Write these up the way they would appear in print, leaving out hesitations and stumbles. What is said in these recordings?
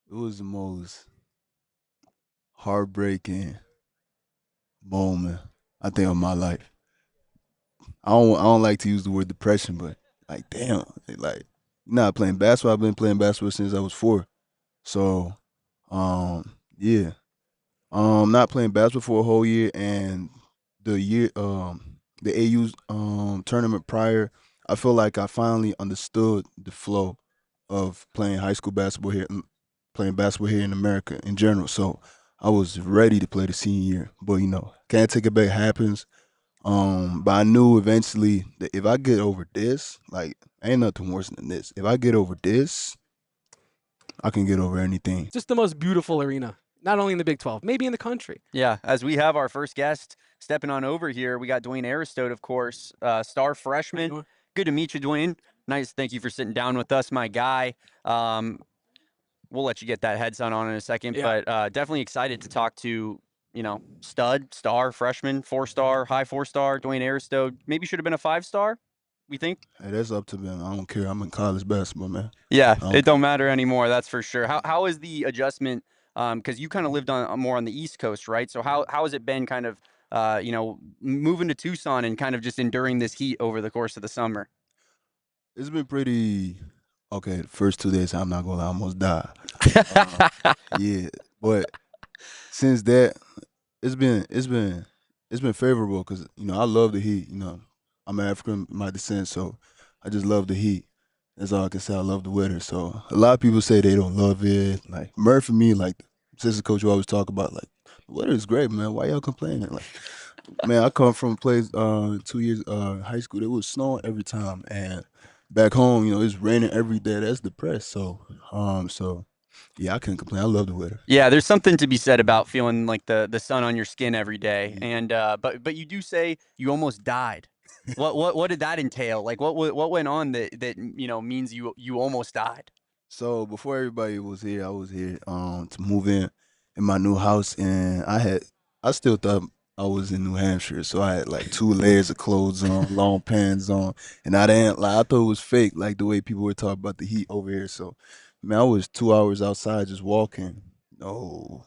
It was the most heartbreaking moment I think of my life. I don't like to use the word depression, but like damn, like not playing basketball. I've been playing basketball since I was 4. So yeah. Not playing basketball for a whole year and the AU tournament prior, I feel like I finally understood the flow of playing high school basketball here, playing basketball here in America in general. So I was ready to play the senior year, but can't take it back. Happens. But I knew eventually that if I get over this, like ain't nothing worse than this. If I get over this, I can get over anything. Just the most beautiful arena, not only in the Big 12, maybe in the country. Yeah, as we have our first guest stepping on over here, we got Dwayne Aristode, of course, star freshman. Good to meet you, Dwayne. Nice. Thank you for sitting down with us, my guy. We'll let you get that headset on in a second, Yeah. but definitely excited to talk to, stud, star, freshman, 4-star, high 4-star, Dwayne Aristode. Maybe should have been a 5-star, we think. Hey, that's up to them. I don't care. I'm in college basketball, man. Yeah, I don't it don't matter anymore, that's for sure. How is the adjustment? Because you kind of lived on more on the East Coast, right? So how has it been kind of, moving to Tucson and kind of just enduring this heat over the course of the summer? It's been pretty okay. The first 2 days, I'm not gonna lie, I almost died. Uh, yeah, but since that, it's been favorable because I love the heat. I'm African, my descent, so I just love the heat. That's all I can say. I love the weather. So a lot of people say they don't love it. Like Murph and me, like assistant coach, you always talk about like the weather is great, man. Why y'all complaining? Like, man, I come from a place 2 years high school. It was snowing every time, and back home, it's raining every day. That's depressed. So yeah, I couldn't complain. I love the weather. Yeah, there's something to be said about feeling like the sun on your skin every day. Yeah. And but you do say you almost died. What did that entail? Like what went on that means you almost died? So before everybody was here, I was here to move in my new house, and I still thought I was in New Hampshire, so I had like 2 layers of clothes on, long pants on, and I didn't like I thought it was fake, like the way people were talking about the heat over here. So man, I was 2 hours outside just walking. No,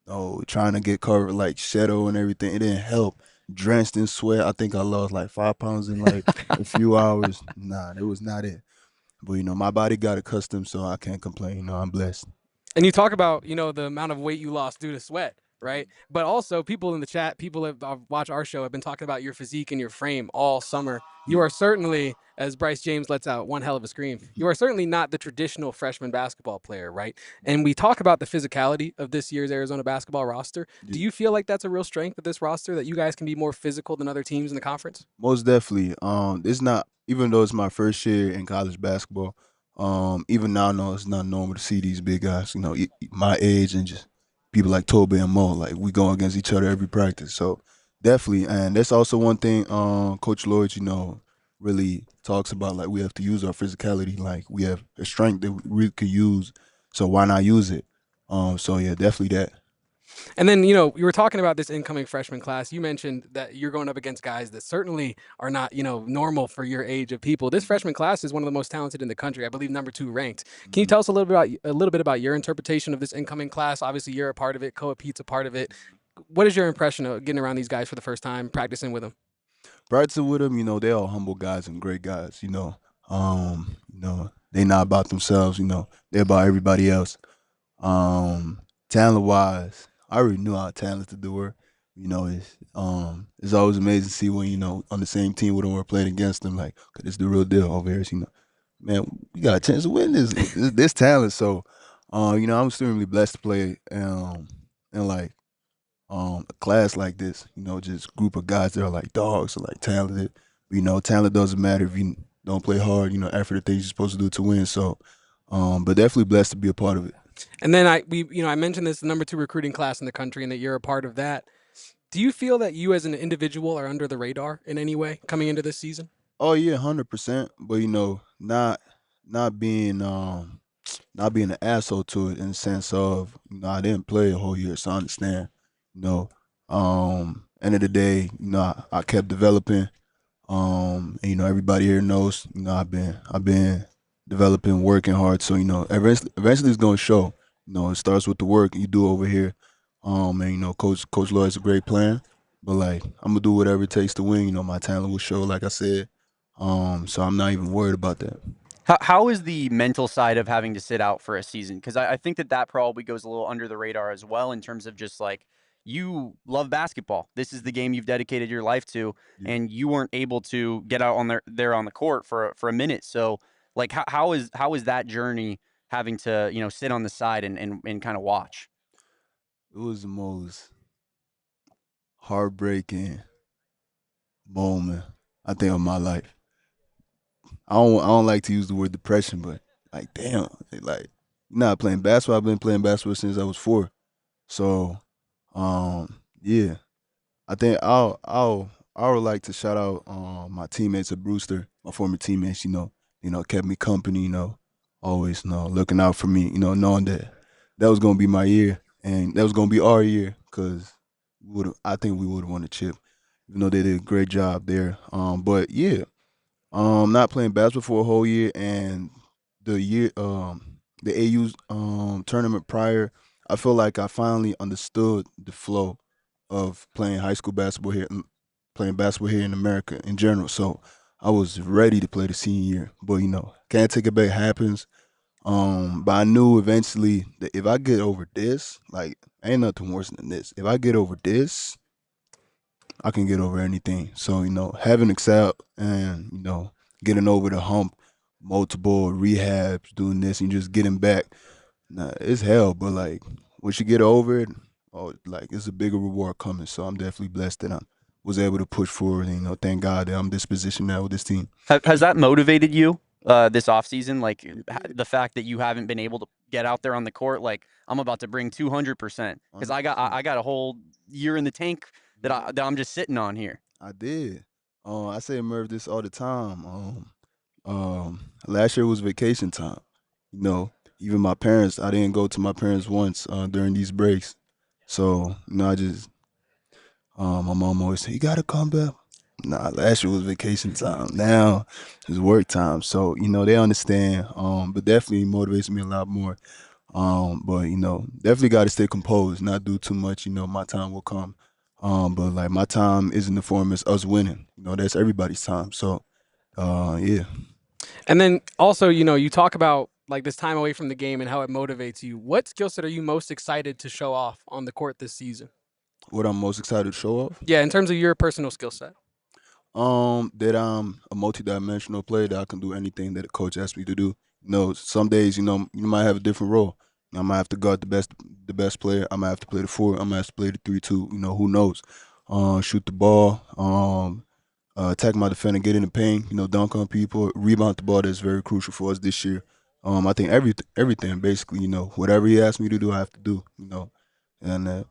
no, trying to get covered like shadow and everything. It didn't help. Drenched in sweat. I think I lost like 5 pounds in like a few hours. Nah, that was not it. But my body got accustomed, so I can't complain. I'm blessed. And you talk about, the amount of weight you lost due to sweat, right? But also, people in the chat, people that watch our show have been talking about your physique and your frame all summer. You are certainly, as Bryce James lets out one hell of a scream, you are certainly not the traditional freshman basketball player, right? And we talk about the physicality of this year's Arizona basketball roster. Do you feel like that's a real strength of this roster, that you guys can be more physical than other teams in the conference? Most definitely. It's not even though it's my first year in college basketball. Even now, no, it's not normal to see these big guys. My age and just people like Toby and Mo. Like we go against each other every practice. So definitely, and that's also one thing. Coach Lloyd, really talks about. Like we have to use our physicality. Like we have a strength that we really could use. So why not use it? So yeah, definitely that. And then, you were talking about this incoming freshman class. You mentioned that you're going up against guys that certainly are not, normal for your age of people. This freshman class is one of the most talented in the country. I believe #2 ranked. Can you tell us a little bit about your interpretation of this incoming class? Obviously, you're a part of it. Koa Peat's a part of it. What is your impression of getting around these guys for the first time, practicing with them? Practicing with them, they're all humble guys and great guys. They not about themselves. They're about everybody else. Talent wise, I already knew how talented they were. It's always amazing to see when on the same team with them or playing against them. Like, 'cause it's the real deal over here. So, man, we got a chance to win this talent. So, I'm extremely blessed to play in like a class like this. Just group of guys that are like dogs, or like talented. Talent doesn't matter if you don't play hard. After the things you're supposed to do to win. So, but definitely blessed to be a part of it. And then I mentioned this #2 recruiting class in the country and that you're a part of that. Do you feel that you as an individual are under the radar in any way coming into this season? Oh yeah, 100%. But not being not being an asshole to it in the sense of I didn't play a whole year, so I understand. You know, end of the day, I kept developing. And everybody here knows. I've been developing, working hard. So eventually it's gonna show. You know, it starts with the work you do over here. And you know, Coach Lloyd's a great plan. But like, I'm gonna do whatever it takes to win. You know, my talent will show, like I said. So I'm not even worried about that. How is the mental side of having to sit out for a season? Because I think that probably goes a little under the radar as well in terms of just like you love basketball. This is the game you've dedicated your life to, Yeah. and you weren't able to get out on there on the court for a minute. So like how is that journey having to sit on the side and kind of watch? It was the most heartbreaking moment I think of my life. I don't like to use the word depression, but like damn, like not playing basketball. I've been playing basketball since I was 4. So yeah, I think I would like to shout out my teammates at Brewster, my former teammates. Kept me company. Always looking out for me. Knowing that was gonna be my year and that was gonna be our year because I think we would have won the chip. Even though they did a great job there. But yeah, not playing basketball for a whole year and the AU tournament prior, I feel like I finally understood the flow of playing high school basketball here, playing basketball here in America in general. So I was ready to play the senior year, but can't take it back. Happens. But I knew eventually that if I get over this, like ain't nothing worse than this. If I get over this, I can get over anything. So, having excelled and, getting over the hump, multiple rehabs, doing this and just getting back. Nah, it's hell, but like once you get over it, oh, like it's a bigger reward coming. So I'm definitely blessed that I was able to push forward and, thank God that I'm this position now with this team. Has that motivated you this offseason? Like Yeah. the fact that you haven't been able to get out there on the court, like I'm about to bring 200% because I got a whole year in the tank that I'm just sitting on here. I did. I say Merv this all the time. Last year was vacation time. Even my parents, I didn't go to my parents once during these breaks. So, I just, my mom always said, you got to come back. Nah, last year was vacation time. Now it's work time. So, they understand. But definitely motivates me a lot more. But, definitely got to stay composed, not do too much. My time will come. But like my time isn't the form as us winning. That's everybody's time. So, yeah. And then also, you talk about like this time away from the game and how it motivates you. What skill set are you most excited to show off on the court this season? What I'm most excited to show off? Yeah, in terms of your personal skill set. That I'm a multi-dimensional player that I can do anything that the coach asks me to do. Some days, you might have a different role. I might have to guard the best player. I might have to play the 4. I might have to play the 3-2. Who knows? Shoot the ball. Attack my defender, get in the paint. Dunk on people, rebound the ball. That's very crucial for us this year. I think everything basically. Whatever he asks me to do, I have to do. And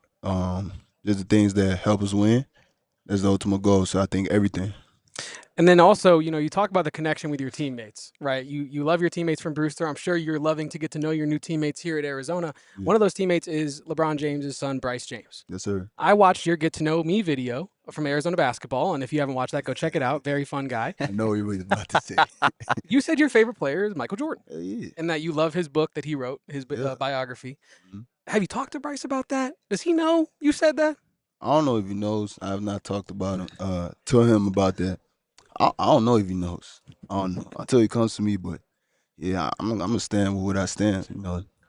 just the things that help us win. That's the ultimate goal. So I think everything. And then also, you talk about the connection with your teammates, right? You love your teammates from Brewster. I'm sure you're loving to get to know your new teammates here at Arizona. Yeah. One of those teammates is LeBron James' son, Bryce James. Yes, sir. I watched your Get to Know Me video from Arizona basketball, and if you haven't watched that, go check it out. Very fun guy. I know what you were about to say. You said your favorite player is Michael Jordan, Yeah. and that you love his book that he wrote, his Yeah. biography. Mhm. Have you talked to Bryce about that? Does he know you said that? I don't know if he knows. I have not talked about him to him about that. I don't know if he knows. I don't know until he comes to me. But yeah, I'm gonna stand with what I stand.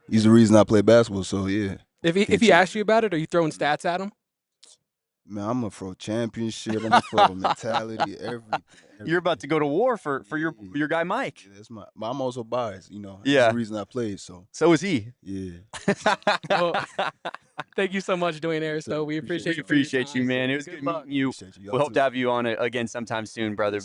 He's the reason I play basketball. So yeah, If he asks you about it, are you throwing stats at him? man, I'm a pro championship. I'm a pro mentality. Everything. You're about to go to war for Yeah. your guy Mike. Yeah, but I'm also biased. He's Yeah. the reason I played. So So is he. yeah. Well, thank you so much, Dwayne Aristode. We appreciate We you. For your appreciate you, time. man. It was Good good luck. meeting you. Appreciate you. Y'all We hope too. to have you on again sometime soon, brother.